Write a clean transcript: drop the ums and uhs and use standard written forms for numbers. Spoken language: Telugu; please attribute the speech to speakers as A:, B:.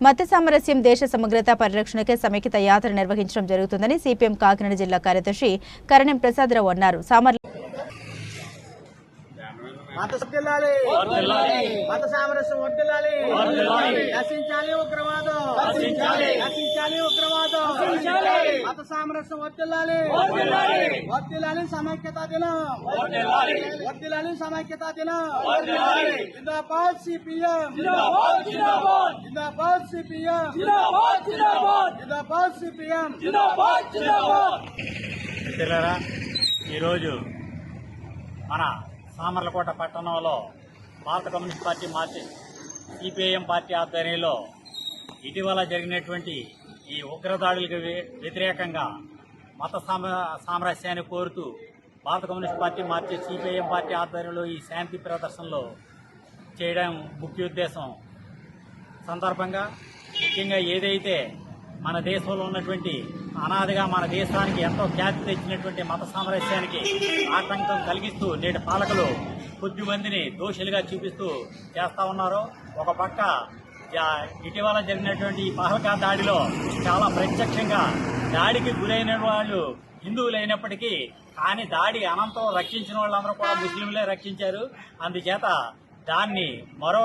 A: మత సామరస్యం దేశ సమగ్రత పరిరక్షణకే సమైక్యత యాత్ర నిర్వహించడం జరుగుతుందని సిపిఎం కాకినాడ జిల్లా కార్యదర్శి కరణం ప్రసాదరావు అన్నారు.
B: మత సామరస్యం వర్ధిల్లాలి. నశించాలి ఉగ్రవాదం. మత సామరస్యం వర్ధిల్లాలి. సమైక్యతా దినం. సమైక్యతా దినం. జిందాబాద్ సిపిఎం. జిందాబాద్ సిపిఎం. జిందాబాద్ సిపిఎం.
C: మిత్రులారా, ఈరోజు మన సామర్లకోట పట్టణంలో భారత కమ్యూనిస్ట్ పార్టీ సిపిఐఎం పార్టీ ఆధ్వర్యంలో ఇటీవల జరిగినటువంటి ఈ ఉగ్రదాడులకు వ్యతిరేకంగా మత సామరస్యాన్ని కోరుతూ భారత కమ్యూనిస్ట్ పార్టీ సిపిఐఎం పార్టీ ఆధ్వర్యంలో ఈ శాంతి ప్రదర్శనలో చేయడం ముఖ్య ఉద్దేశం. సందర్భంగా ముఖ్యంగా ఏదైతే మన దేశంలో ఉన్నటువంటి అనాదిగా మన దేశానికి ఎంతో ఖ్యాతి తెచ్చినటువంటి మత సామరస్యానికి ఆటంకం కలిగిస్తూ నేటి పాలకులు కొద్దిమందిని దోషులుగా చూపిస్తూ చేస్తా ఉన్నారు. ఒక పక్క ఇటీవల జరిగినటువంటి ఈ పహల్గాం దాడిలో చాలా ప్రత్యక్షంగా దాడికి గురైన వాళ్ళు హిందువులైనప్పటికీ కానీ దాడి అనంతరం రక్షించిన వాళ్ళందరూ కూడా ముస్లింలే రక్షించారు. అందుచేత దాన్ని మరో